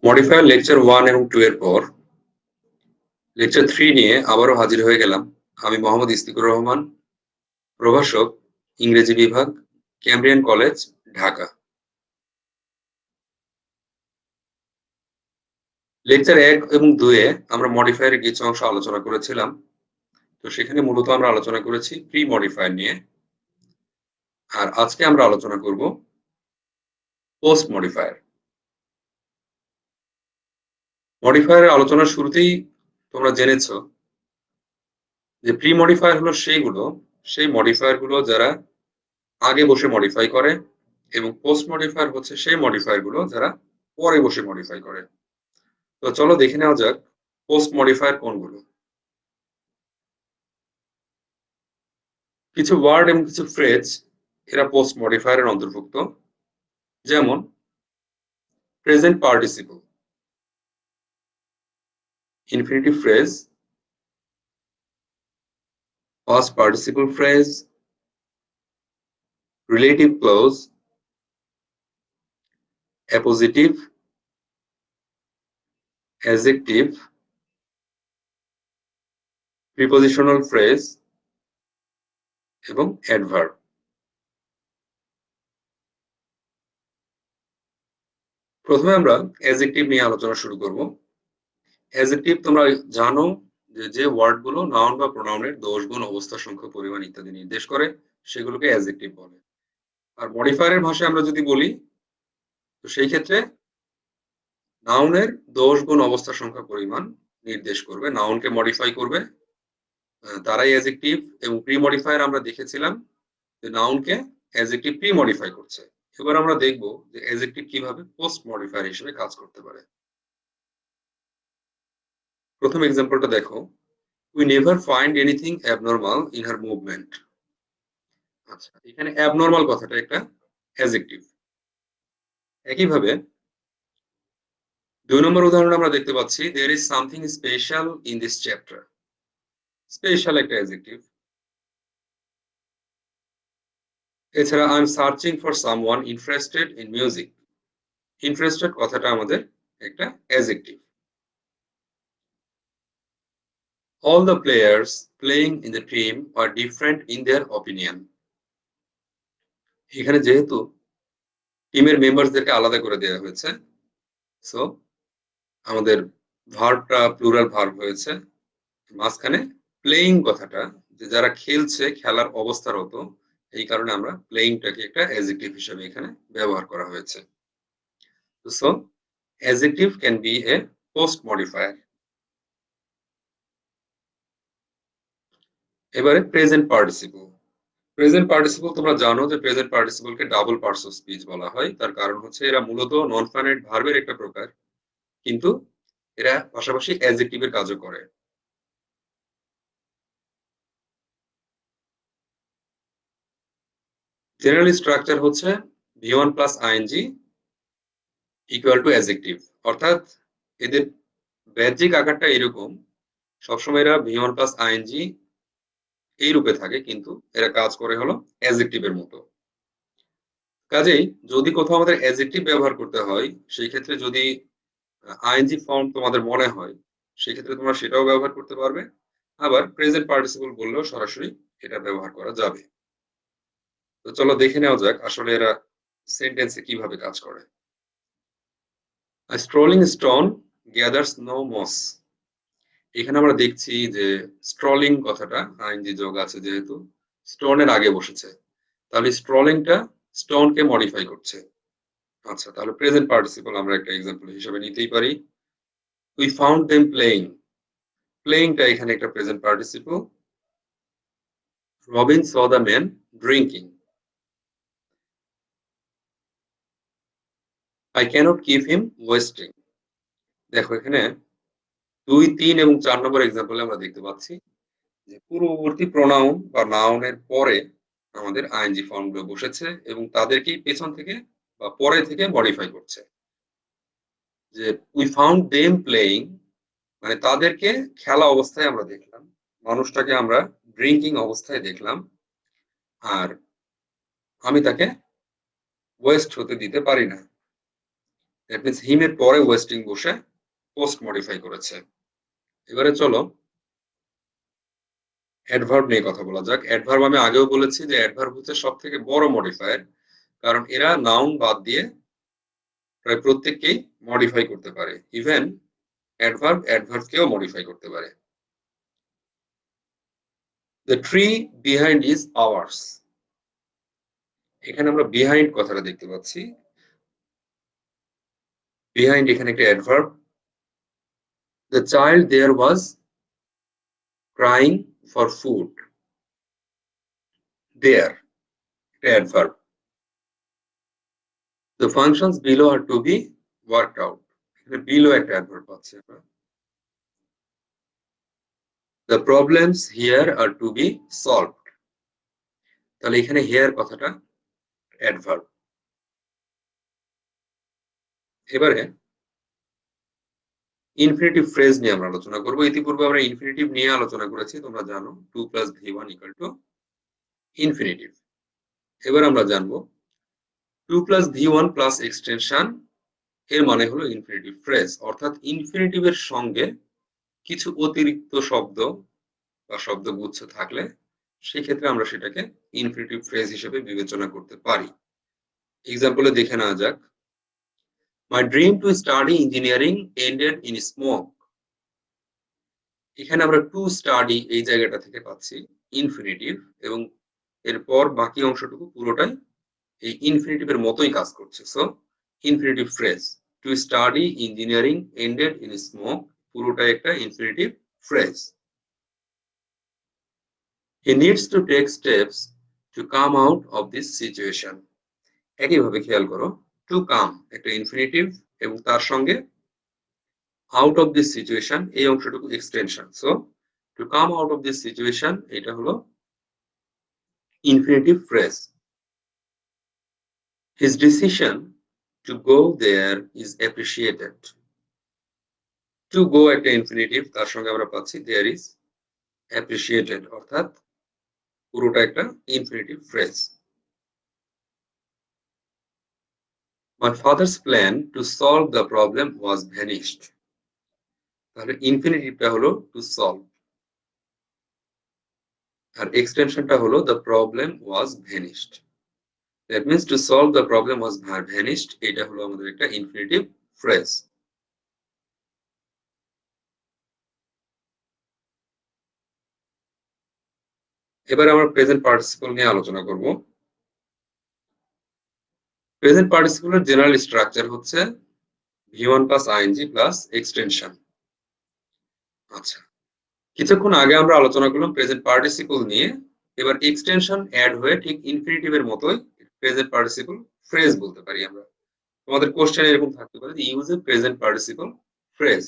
Modifier lecture 1 এবং 2 এর পর লেকচার 3 নিয়ে আবারও হাজির হয়ে গেলাম। আমি মোহাম্মদ ইস্তিকুর রহমান, প্রভাষক, ইংরেজি বিভাগ, ক্যামব্রিয়ান কলেজ, ঢাকা। লেকচার 1 এবং 2 এ আমরা মডিফায়ারের কিছু অংশ আলোচনা করেছিলাম। তো সেখানে মূলত আমরা আলোচনা করেছি প্রি মডিফায়ার নিয়ে। আর আজকে আমরা আলোচনা করব পোস্ট মডিফায়ার। মডিফায়ারের আলোচনার শুরুতেই তোমরা জেনেছো যে প্রি মডিফায়ার হলো সেই মডিফায়ার গুলো যারা আগে বসে মডিফাই করে, এবং পোস্ট মডিফায়ার হচ্ছে সেই মডিফায়ার গুলো যারা পরে বসে মডিফাই করে। তো চলো দেখে নেওয়া যাক পোস্ট মডিফায়ার কোনগুলো। কিছু ওয়ার্ড এবং কিছু ফ্রেজ এরা পোস্ট মডিফায়ারের অন্তর্ভুক্ত, যেমন present participle, infinitive phrase, past participle phrase, relative close, appositive, adjective, prepositional phrase এবং অ্যাডভার্ব। প্রথমে আমরা অ্যাডজেক্টিভ নিয়ে আলোচনা শুরু করব। অ্যাডজেক্টিভ তোমরা জানো যে ওয়ার্ড গুলো নাউন বা প্রোনাউনের দোষ, গুণ, অবস্থা, সংখ্যা, পরিমাণ ইত্যাদি নির্দেশ করে সেগুলোকে অ্যাডজেক্টিভ বলে। আর মডিফায়ারের ভাষায় আমরা যদি বলি, তো সেই ক্ষেত্রে নাউনের দোষ, গুণ, অবস্থা, সংখ্যা, পরিমাণ নির্দেশ করবে, নাউনকে মডিফাই করবে, তারাই অ্যাডজেক্টিভ। এবং প্রি মডিফায়ার আমরা দেখেছিলাম যে নাউনকে অ্যাডজেক্টিভ প্রি মডিফাই করছে। এবার আমরা দেখব যে অ্যাডজেক্টিভ কিভাবে পোস্ট মডিফায়ার হিসেবে কাজ করতে পারে। প্রথম এক্সাম্পলটা দেখো, we never find anything abnormal in her movement. আচ্ছা, এখানে অ্যাবনর্মাল কথাটা একটা অ্যাডজেক্টিভ। একইভাবে 2 নম্বর উদাহরণ আমরা দেখতে পাচ্ছি, there is something special in this chapter. Special একটা অ্যাডজেক্টিভ। এছাড়া I am searching for someone interested in music. Interested কথাটা আমাদের একটা adjective. All the players playing in the team are different in their opinion. এখানে যেহেতু টিমের মেম্বারসদেরকে আলাদা করে দেওয়া হয়েছে, সো আমাদের ভার্বটা প্লুরাল ভার্ব হয়েছে। মাঝখানে প্লেইং কথাটা, যে যারা খেলছে, খেলার অবস্থারত, এই কারণে আমরা প্লেইংটাকে একটা অ্যাডজেক্টিভ হিসেবে এখানে ব্যবহার করা হয়েছে। So adjective can be a post modifier. এবারে প্রেজেন্ট পার্টিসিপল। প্রেজেন্ট পার্টিসিপল তোমরা জানো যে প্রেজেন্ট পার্টিসিপলকে ডাবল পার্টস অফ স্পিচ বলা হয়। তার কারণ হচ্ছে এরা মূলত নন ফাইনাইট ভার্বের একটা প্রকার, কিন্তু এরা পাশাপাশি অ্যাডজেক্টিভের কাজও করে। জেনারেল স্ট্রাকচার হচ্ছে V1 plus ING equal to adjective, অর্থাৎ এদের বাহ্যিক আকারটা এরকম, সবসময় এরা V1 প্লাস আইএনজি এই রূপে থাকে, কিন্তু এরা কাজ করে হলো অ্যাডজেক্টিভের মতো। কাজেই যদি কোথাও আমাদের অ্যাডজেক্টিভ ব্যবহার করতে হয়, সেই ক্ষেত্রে যদি আইএনজি ফর্ম তোমাদের মনে হয়, সেক্ষেত্রে তোমরা সেটাও ব্যবহার করতে পারবে। আবার প্রেজেন্ট পার্টিসিপল বললেও সরাসরি এটা ব্যবহার করা যাবে। তো চলো দেখে নেওয়া যাক আসলে এরা সেন্টেন্সে কিভাবে কাজ করে। A strolling stone gathers no moss. এখানে আমরা দেখছি যে স্ট্রলিং কথাটা আইএনজি যোগ আছে, যেহেতু স্টোনের আগে বসেছে, তাহলে স্ট্রলিংটা স্টোনকে মডিফাই করছে। আচ্ছা, তাহলে প্রেজেন্ট পার্টিসিপল আমরা একটা এক্সাম্পল হিসেবে নিতেই পারি। We found them playing. প্লেইংটা এখানে একটা present participle. Robin saw the man drinking. I cannot keep him wasting. দেখো এখানে 2, 3 এবং 4 নম্বর এক্সাম্পলে আমরা দেখতে পাচ্ছি যে পূর্ববর্তী প্রোনাউন বা নাউনের পরে আমাদের আইএনজি ফর্মগুলো বসেছে এবং তাদেরকেই পেছন থেকে বা পরে থেকে মডিফাই করছে। যে উই ফাউন্ড দেম প্লেইং, মানে তাদেরকে খেলা অবস্থায় আমরা দেখলাম, মানুষটাকে আমরা ড্রিঙ্কিং অবস্থায় দেখলাম, আর আমি তাকে ওয়েস্ট হতে দিতে পারি না। দ্যাট মিন্স হিম এর পরে ওয়েস্টিং বসে পোস্ট মডিফাই করেছে। এবারে চলো অ্যাডভার্ব নিয়ে কথা বলা যাক। অ্যাডভার্ব আমি আগেও বলেছি যে অ্যাডভার্ব হচ্ছে সবথেকে বড় মডিফায়ার, কারণ এরা নাউন বাদ দিয়ে প্রায় প্রত্যেককেই মডিফাই করতে পারে। ইভেন অ্যাডভার্বকেও মডিফাই করতে পারে। The tree behind is ours. এখানে আমরা বিহাইন্ড কথাটা দেখতে পাচ্ছি। বিহাইন্ড এখানে একটা adverb. The child there was crying for food. There একটা adverb. The functions below are to be worked out. এখানে below একটা অ্যাডভার্ব পাচ্ছি আমরা। The problems here are to be solved. তাহলে এখানে here কথাটা অ্যাডভার্ব। এবারে ইনফিনিটিভ ফ্রেজ নিয়ে আমরা আলোচনা করব। ইতিপূর্বে আমরা ইনফিনিটিভ নিয়ে আলোচনা করেছি, তোমরা জানো 2 + v1 = ইনফিনিটিভ। এবার আমরা জানবো 2 + v1 + এক্সটেনশন এর মানে হলো ইনফিনিটিভ ফ্রেজ, অর্থাৎ ইনফিনিটিভের সঙ্গে কিছু অতিরিক্ত শব্দ বা শব্দগুচ্ছ থাকলে সেক্ষেত্রে আমরা সেটাকে ইনফিনিটিভ ফ্রেজ হিসেবে বিবেচনা করতে পারি। এক্সাম্পলে দেখে নেওয়া যাক। My dream to study engineering ended in smoke. এখানে আমরা টু স্টাডি এই জায়গাটা থেকে পাচ্ছি ইনফিনিটিভ, এবং এরপর বাকি অংশটুকু পুরোটাই এই ইনফিনিটিভের মতোই কাজ করছে। So infinitive phrase to study engineering ended in smoke পুরোটাই একটা infinitive phrase. He needs to take steps to come out of this situation. একইভাবে খেয়াল করো, টু কাম একটা ইনফিনিটিভ এবং তার সঙ্গে আউট অফ দিস সিচুয়েশন এই অংশটুকু extension. So to come out of this situation এটা হলো infinitive phrase. His decision to go there is appreciated. To go একটা ইনফিনিটিভ, তার সঙ্গে আমরা পাচ্ছি there is appreciated, অর্থাৎ পুরোটা একটা infinitive phrase. My father's plan to solve the problem was vanished. তাহলে ইনফিনিটিভটা হলো টু সলভ, আর এক্সটেনশনটা হলো the problem was vanished. That means to solve the problem was vanished এটা হলো আমাদের একটা ইনফিনিটিভ ফ্রেজ। এবার আমরা প্রেজেন্ট পার্টিসিপল নিয়ে আলোচনা করব। প্রেজেন্ট পার্টিসিপলের জেনারেল স্ট্রাকচার হচ্ছে v1 + ing + এক্সটেনশন। আচ্ছা, কিছুক্ষণ আগে আমরা আলোচনা করলাম প্রেজেন্ট পার্টিসিপল নিয়ে। এবার এক্সটেনশন অ্যাড হয়ে ঠিক ইনফিনিটিভের মতোই প্রেজেন্ট পার্টিসিপল ফ্রেজ বলতে পারি আমরা। তোমাদের কোশ্চেন এরকম থাকতে পারে যে use a present participle phrase.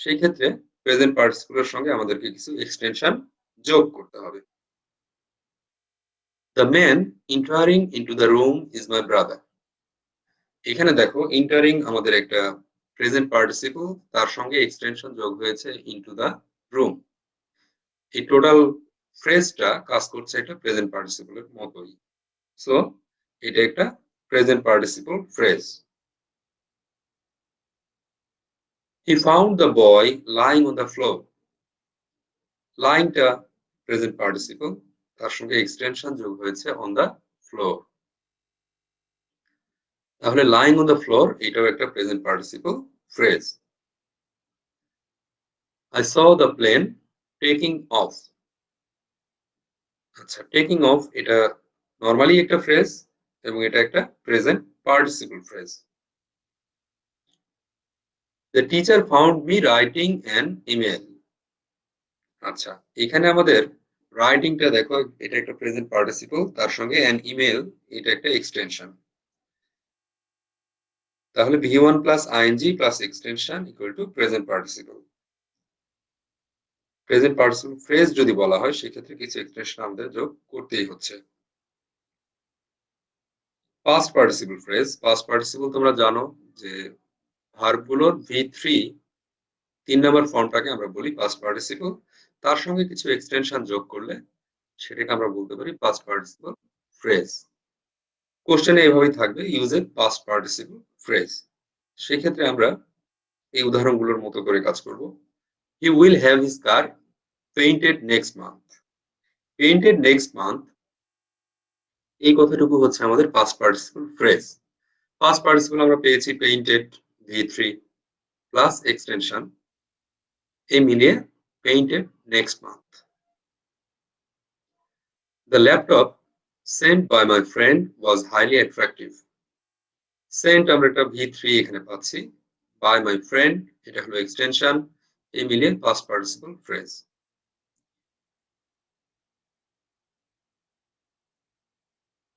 সেই ক্ষেত্রে প্রেজেন্ট পার্টিসিপলের সঙ্গে আমাদেরকে কিছু এক্সটেনশন যোগ করতে হবে। The man entering into the room is my brother. এখানে দেখো ইন্টারিং আমাদের একটা প্রেজেন্ট পার্টিসিপল, তার সঙ্গে এক্সটেনশন যোগ হয়েছে ইনটু দ্য রুম। এই টোটাল ফ্রেজটা কাজ করছে একটা প্রেজেন্ট পার্টিসিপলের মতোই। সো এটা একটা present participle phrase. He found the boy lying on the floor. লাইংটা প্রেজেন্ট পার্টিসিপল, তার সঙ্গে এক্সটেনশন যোগ হয়েছে অন দ্য ফ্লোর। তাহলে lying on the floor এটাও একটা present participle phrase. I saw the plane taking off. আচ্ছা, টেকিং অফ এটা নরমালি একটা ফ্রেজ এবং এটা একটা present participle phrase. The teacher found me writing an email. আচ্ছা, এখানে আমাদের রাইটিংটা দেখো, এটা একটা প্রেজেন্ট পার্টিসিপল, তার সঙ্গে an email এটা একটা এক্সটেনশন। তাহলে v1 + ing + extension = present participle. Present participle phrase যদি বলা হয় সেক্ষেত্রে কিছু এক্সটেনশন আমাদের যোগ করতেই হচ্ছে। Past participle phrase. Past participle তোমরা জানো যে ভার্বগুলোর v3 3 নম্বর ফর্মটাকে আমরা বলি পাস্ট পার্টিসিপল, তার সঙ্গে কিছু এক্সটেনশন যোগ করলে সেটাকে আমরা বলতে পারি পাস্ট পার্টিসিপল ফ্রেজ। কোশ্চেনে এভাবেই থাকবে use a past participle phrase. সেক্ষেত্রে আমরা এই উদাহরণগুলোর মতো করে কাজ করব। He will have his car painted next month. Painted next month এই কথাটুকু হচ্ছে আমাদের past participle phrase. Past participle আমরা পেয়েছি পেইন্টেড V3 প্লাস এক্সটেনশন, এই মিলিয়ে painted next month. The laptop sent by my friend was highly attractive. Sent আমরা একটা V3 এখানে পাচ্ছি, by my friend এটা হলো এক্সটেনশন, এই মিলিয়ে past participle phrase.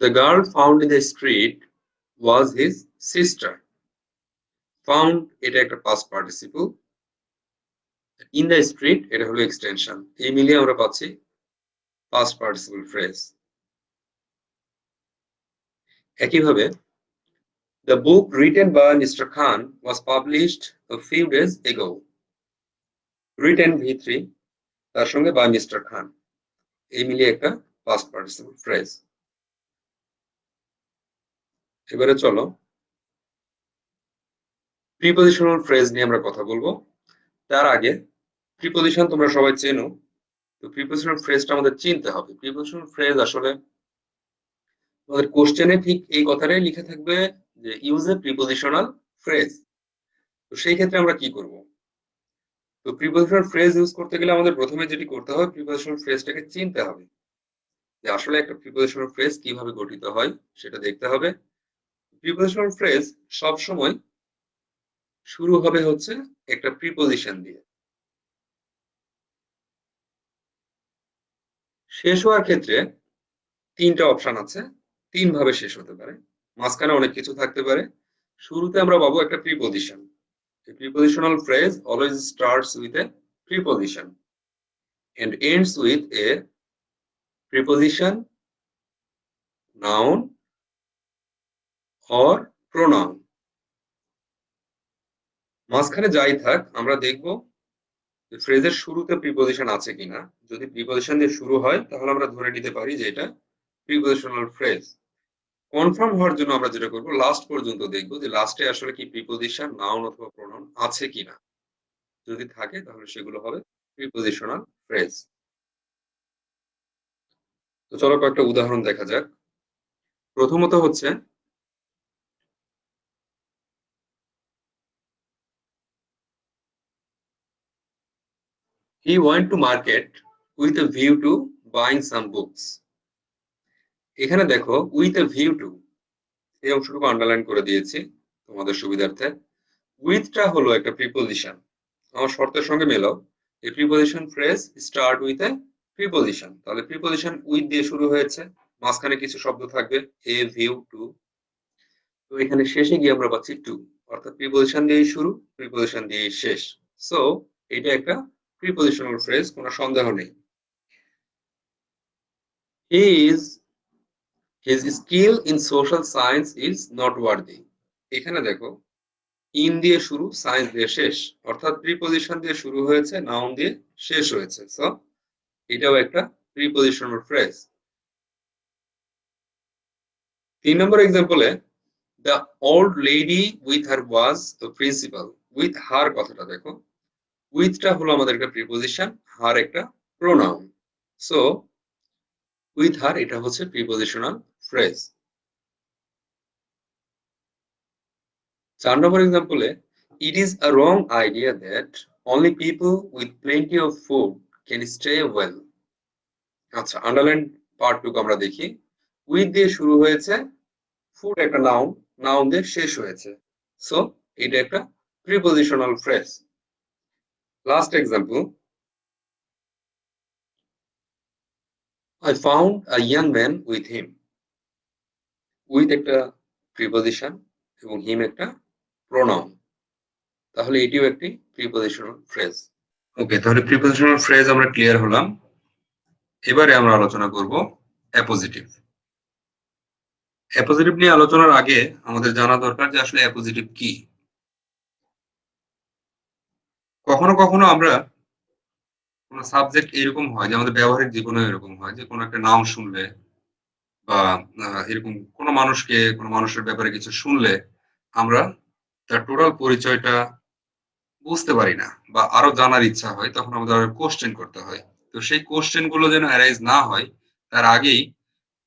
The girl found in the street was his sister. Found এটা একটা past participle, in the street এটা হলো এক্সটেনশন, এই মিলিয়ে আমরা পাচ্ছি পাস্ট পার্টিসিপল ফ্রেজ। একইভাবে the book written by Mr. Khan was published a few days ago. Written V3 তার সঙ্গে by Mr. Khan, এই মিলিয়ে একটা পাস্ট পার্টিসিপল ফ্রেজ। এবারে চলো প্রিপজিশনাল ফ্রেজ নিয়ে আমরা কথা বলবো। তার আগে প্রিপজিশন তোমরা সবাই চেনো, তো প্রিপজিশনাল ফ্রেজটা আমাদের চিনতে হবে। প্রিপজিশনাল ফ্রেজ আসলে আমাদের কোশ্চেনে ঠিক এই কথাটাই লিখে থাকবে যে ইউজ এ প্রিপজিশনাল ফ্রেজ। তো সেই ক্ষেত্রে আমরা কি করব? তো প্রিপজিশনাল ফ্রেজ ইউজ করতে গেলে আমাদের প্রথমে যেটি করতে হবে, প্রিপজিশনাল ফ্রেজটাকে চিনতে হবে যে আসলে একটা প্রিপজিশনাল ফ্রেজ কিভাবে গঠিত হয় সেটা দেখতে হবে। প্রিপজিশনাল ফ্রেজ সব সময় শুরু হবে হচ্ছে একটা প্রিপজিশন দিয়ে। শেষ হওয়ার ক্ষেত্রে তিনটা অপশন আছে, তিন ভাবে শেষ হতে পারে, মাঝখানে অনেক কিছু থাকতে পারে। শুরুতে আমরা পাবো একটা preposition. A prepositional phrase always starts with a preposition and ends with a preposition, noun or pronoun. মাঝখানে যাই থাক আমরা দেখব যে ফ্রেজের শুরুতে প্রিপজিশন আছে কিনা। যদি প্রিপজিশন দিয়ে শুরু হয় তাহলে আমরা ধরে নিতে পারি যে এটা প্রিপজিশনাল ফ্রেজ। কনফার্ম হওয়ার জন্য আমরা যেটা করব, লাস্ট পর্যন্ত দেখব যে লাস্টে আসলে কি প্রিপজিশন, নাউন অথবা প্রোনাউন আছে কিনা। যদি থাকে তাহলে সেগুলো হবে প্রিপজিশনাল ফ্রেজ। তো চলো কয়েকটা উদাহরণ দেখা যাক। প্রথমত হচ্ছে he went to market with a view to buying some books. এখানে দেখো with a view to, এই অংশটুকু আন্ডারলাইন করে দিয়েছি তোমাদের সুবিধার্থে। উইথটা হলো একটা প্রিপজিশন, আমার শর্তের সঙ্গে মেলাও। এই preposition phrase start with a preposition, তাহলে প্রিপজিশন উইথ দিয়ে শুরু হয়েছে, মাঝখানে কিছু শব্দ থাকবে এ ভিউ টু, তো এখানে শেষে গিয়ে আমরা পাচ্ছি টু, অর্থাৎ প্রিপজিশন দিয়েই শুরু, প্রিপজিশন দিয়েই শেষ। সো এটা একটা প্রিপজিশনাল ফ্রেজ, কোনো সন্দেহ নেই। His skill in social science is noteworthy. এখানে দেখো ইন দিয়ে শুরু, সায়েন্স দিয়ে শেষ, অর্থাৎ প্রিপজিশন দিয়ে শুরু হয়েছে, নাউন দিয়ে শেষ হয়েছে। সো এটাও একটা প্রিপজিশনাল ফ্রেজ। 3 নম্বর এক্সাম্পলে the old lady with her was the principal. With her কথাটা দেখো, উইথটা হলো আমাদের একটা প্রিপজিশন, হার একটা প্রোনাউন। সো উইথ হার এটা হচ্ছে প্রিপজিশনাল ফ্রেজ। 4 নম্বর এক্সাম্পলে it is a wrong idea that only people with plenty of food can stay well. আচ্ছা, আন্ডারলাইন পার্টটুকু আমরা দেখি। উইথ দিয়ে শুরু হয়েছে, ফুড একটা নাউন, নাউন দিয়ে শেষ হয়েছে। সো এটা একটা prepositional phrase. Last example, I found a young man with him. With একটা প্রিপজিশন এবং হিম একটা প্রোনাউন, তাহলে এটিও একটি প্রিপজিশনাল ফ্রেজ। ওকে, তাহলে প্রিপজিশনাল ফ্রেজ আমরা ক্লিয়ার হলাম। এবারে আমরা আলোচনা করব অ্যাপোজিটিভ। অ্যাপোজিটিভ নিয়ে আলোচনার আগে আমাদের জানা দরকার যে আসলে অ্যাপোজিটিভ কি। কখনো কখনো আমরা কোনো সাবজেক্ট এরকম হয় যে আমাদের ব্যবহারিক জীবনে এরকম হয় যে কোনো একটা নাম শুনলে বা এরকম কোনো মানুষকে, কোনো মানুষের ব্যাপারে কিছু শুনলে আমরা তার টোটাল পরিচয়টা বুঝতে পারি না বা আরো জানার ইচ্ছা হয়, তখন আমাদের কোশ্চেন করতে হয়। তো সেই কোশ্চেন গুলো যেন অ্যারাইজ না হয় তার আগেই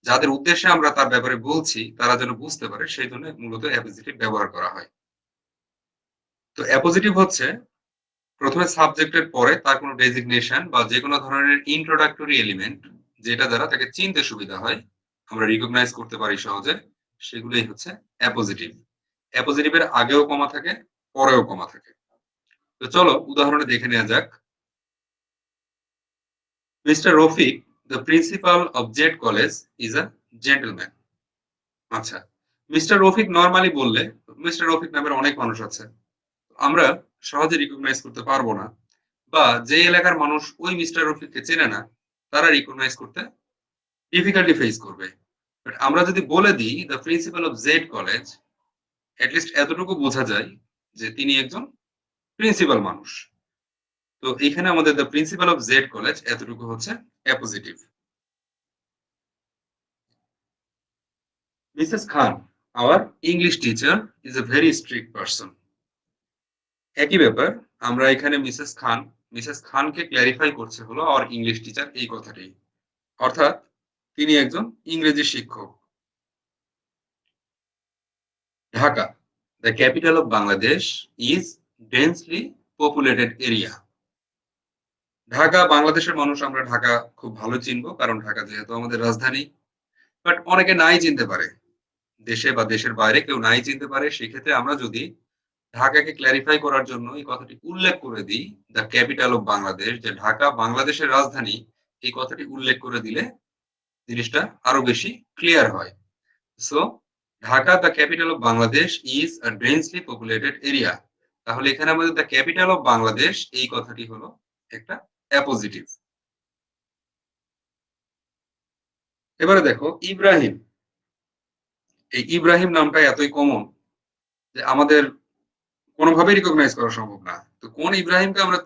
যাদের উদ্দেশ্যে আমরা তার ব্যাপারে বলছি তারা যেন বুঝতে পারে, সেই জন্য মূলত অ্যাপোজিটিভ ব্যবহার করা হয়। তো অ্যাপোজিটিভ হচ্ছে প্রথমে সাবজেক্টের পরে তার কোনো ডেজিগনেশন বা যে কোনো ধরনের ইন্ট্রোডাক্টরি এলিমেন্ট যেটা দ্বারা তাকে চিনতে সুবিধা হয়, আমরা রিকগনাইজ করতে পারি সহজে, সেগুলোই হচ্ছে অ্যাপোজিটিভ। অ্যাপোজিটিভের আগেও কমা থাকে, পরেও কমা থাকে। তো চলো উদাহরণে দেখে নেওয়া যাক। Mister Rafiq, the principal of Z college, is a gentleman. আচ্ছা, মিস্টার রফিক নরমালি বললে মিস্টার রফিক নামের অনেক মানুষ আছে, আমরা সহজে রিকগনাইজ করতে পারবো না, বা যে এলাকার মানুষ ওই মিস্টার রফিককে চেনে না তারা রিকগনাইজ করতে ডিফিকাল্টি ফেস করবে। বাট আমরা যদি বলে দিই the principal of Z college, at least এতটুকু বোঝা যায় যে তিনি একজন প্রিন্সিপাল মানুষ। তো এখানে আমাদের the principal of Z college এতটুকু হচ্ছে appositive. Mrs Khan, our English teacher, is a very strict person. একই ব্যাপার, আমরা এখানে মিসেস খানকে ক্ল্যারিফাই করছে হলো আওয়ার ইংলিশ টিচার এই কথাটি, অর্থাৎ তিনি একজন ইংরেজি শিক্ষক। Dhaka, the capital of Bangladesh, is densely populated area. Dhaka বাংলাদেশের মানুষ, আমরা ঢাকা খুব ভালো চিনবো কারণ ঢাকা যেহেতু আমাদের রাজধানী। বাট অনেকে নাই চিনতে পারে, দেশে বা দেশের বাইরে কেউ নাই চিনতে পারে, সেক্ষেত্রে আমরা যদি ঢাকাকে ক্ল্যারিফাই করার জন্য এই কথাটি উল্লেখ করে দিই, দ্য ক্যাপিটাল অফ বাংলাদেশ, যে ঢাকা বাংলাদেশের রাজধানী, এই কথাটি উল্লেখ করে দিলে জিনিসটা আরো বেশি ক্লিয়ার হয়। So Dhaka the capital of Bangladesh is a densely populated area. তাহলে এখানে আমাদের দ্য ক্যাপিটাল অফ বাংলাদেশ এই কথাটি হলো একটা অ্যাপোজিটিভ। এবারে দেখো ইব্রাহিম, এই ইব্রাহিম নামটা এতই কমন যে আমাদের কোনোভাবেই রিকগনাইজ করা সম্ভব না। তো কোন ইব্রাহিমকে আমরা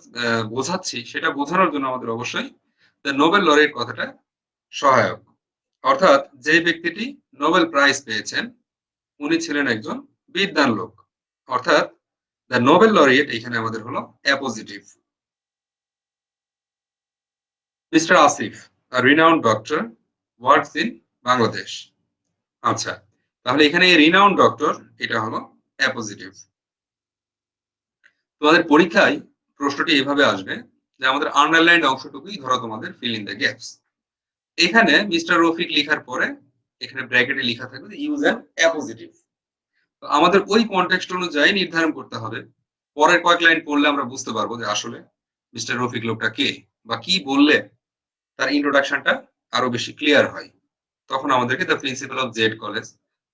বোঝাচ্ছি সেটা বোঝানোর জন্য আমাদের অবশ্যই দ্য নোবেল লরেট কথাটা সহায়ক। অর্থাৎ যে ব্যক্তিটি নোবেল প্রাইজ পেয়েছেন উনি ছিলেন একজন বিদ্বান লোক, অর্থাৎ দ্য নোবেল লরিয়েট এখানে আমাদের হলো appositive. Mister Asif, a renowned doctor, works in Bangladesh. আচ্ছা, তাহলে এখানে রিনাউন্ড ডক্টর এটা হলো অ্যাপোজিটিভ। তোমাদের পরীক্ষায় প্রশ্নটি এভাবে আসবে যে আমাদের আন্ডারলাইন্ড অংশটুকুই ধরো তোমাদের ফিল ইন দ্য গ্যাপস। এখানে মিস্টার রফিক লেখার পরে এখানে ব্র্যাকেটে লেখা থাকবে যে ইউজ অ্যান অ্যাপোজিটিভ। তো আমাদের ওই কনটেক্সট অনুযায়ী নির্ধারণ করতে হবে। পরের কয়েক লাইন পড়লে আমরা বুঝতে পারবো যে আসলে মিস্টার রফিক লোকটা কে, বা কি বললে তার ইন্ট্রোডাকশনটা আরো বেশি ক্লিয়ার হয়। তখন আমাদেরকে the principal of Z college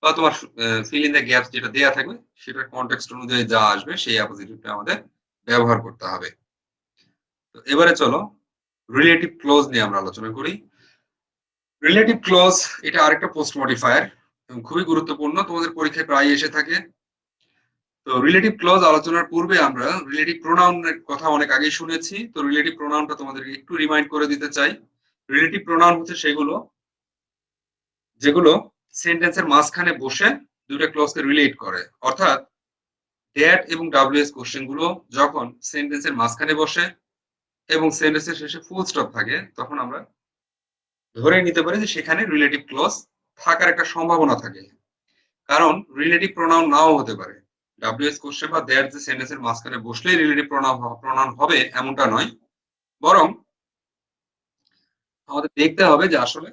বা তোমার ফিল ইন দ্য গ্যাপস যেটা দেয়া থাকবে সেটার কনটেক্সট অনুযায়ী যা আসবে সেই অ্যাপোজিটিভটা আমাদের ব্যবহার করতে হবে। তো এবারে চলো রিলেটিভ ক্লোজ নিয়ে আমরা আলোচনা করি। রিলেটিভ ক্লজ এটা আরেকটা পোস্ট মডিফায়ার এবং খুবই গুরুত্বপূর্ণ, তোমাদের পরীক্ষায় প্রায় এসে থাকে। তো রিলেটিভ ক্লজ আলোচনার পূর্বে আমরা রিলেটিভ প্রোনাউনের কথা অনেক আগেই শুনেছি। তো রিলেটিভ প্রোনাউনটা তোমাদেরকে একটু রিমাইন্ড করে দিতে চাই। রিলেটিভ প্রোনাউন হচ্ছে সেগুলো যেগুলো সেন্টেন্সের মাঝখানে বসে দুইটা ক্লজকে রিলেট করে, অর্থাৎ দ্যাট এবং ডাব্লিউএস কোশ্চেন গুলো যখন সেন্টেন্সের মাঝখানে বসে এবং সেন্টেন্সের শেষে ফুল স্টপ থাকে তখন আমরা ধরে নিতে পারি যে সেখানে রিলেটিভ ক্লজ থাকার একটা সম্ভাবনা থাকে। কারণ রিলেটিভ প্রোনাউন নাও হতে পারে। ডাব্লিউএস কোশ্চেন বা দ্যাট যে সেন্টেন্সের মাঝখানে বসলেই রিলেটিভ প্রোনাউন হবে এমনটা নয়, বরং আমাদের দেখতে হবে যে আসলে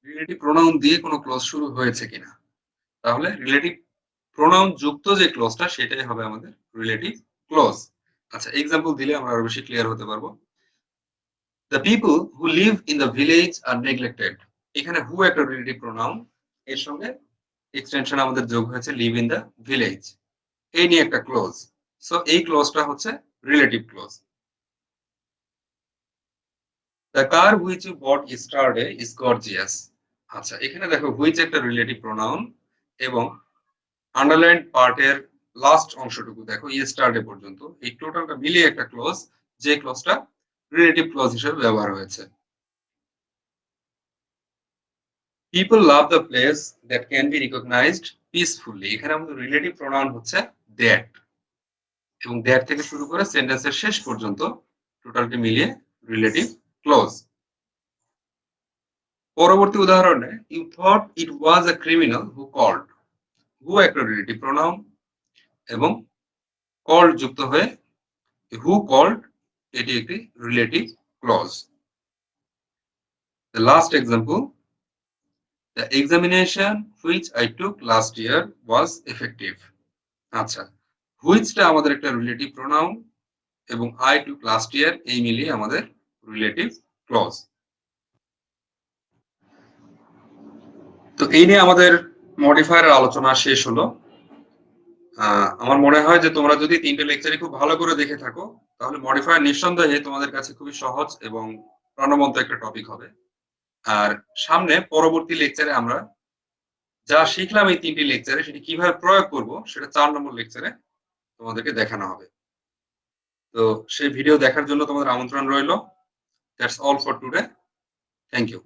রিলেটিভ প্রোনাউন দিয়ে কোনো ক্লজ শুরু হয়েছে কিনা। তাহলে রিলেটিভ প্রোনাউন যুক্ত যে ক্লজটা সেটাই হবে আমাদের রিলেটিভ ক্লজ। আচ্ছা, এক্সাম্পল দিলে আমরা আরো বেশি ক্লিয়ার হতে পারবো। The people who live in the village are neglected. এখানে হু একটা রিলেটিভ প্রোনাউন, এর সঙ্গে এক্সটেনশন আমাদের যোগ হয়েছে লিভ ইন দ্য ভিলেজ, এই নিয়ে একটা ক্লোজ। সো এই ক্লোজটা হচ্ছে relative clause. The car which you bought yesterday is gorgeous. আচ্ছা, এখানে দেখো হুইচ একটা রিলেটিভ প্রোনাউন এবং আন্ডারলাইন পার্টের লাস্ট অংশটুকু দেখো ইয়েস্টারডে পর্যন্ত, এই টোটালটা মিলিয়ে একটা ক্লোজ, যে ক্লোজটা রিলেটিভ ক্লোজ হিসেবে ব্যবহার হয়েছে। People love the place that can be recognized peacefully. এখানে আমাদের রিলেটিভ প্রোনাউন হচ্ছে দ্যাট, এবং দ্যাট থেকে শুরু করে সেন্টেন্সের শেষ পর্যন্ত টোটালটি মিলিয়ে রিলেটিভ ক্লজ। পরবর্তী উদাহরণে you thought it was a criminal who called, who একটা রিলেটিভ প্রোনাউন এবং কল্ড যুক্ত হয়ে হু কল্ড এটি একটি relative clause. The last example, the examination which I took last year was effective. আচ্ছা, হুইচটা আমাদের একটা রিলেটিভ প্রোনাউন এবং I took last year এই মিলিয়ে আমাদের রিলেটিভ ক্লজ। তো এই নিয়ে আমাদের মডিফায়ারের আলোচনা শেষ হলো। আমার মনে হয় যে তোমরা যদি 3টে লেকচারই খুব ভালো করে দেখে থাকো তাহলে মডিফায়ার নিঃসন্দেহে তোমাদের কাছে খুবই সহজ এবং প্রাণবন্ত একটা টপিক হবে। আর সামনে পরবর্তী লেকচারে আমরা যা শিখলাম এই 3টি লেকচারে সেটি কিভাবে প্রয়োগ করব সেটা 4 নম্বর লেকচারে তোমাদেরকে দেখানো হবে। তো সেই ভিডিও দেখার জন্য তোমাদের আমন্ত্রণ রইল। That's all for today. Thank you.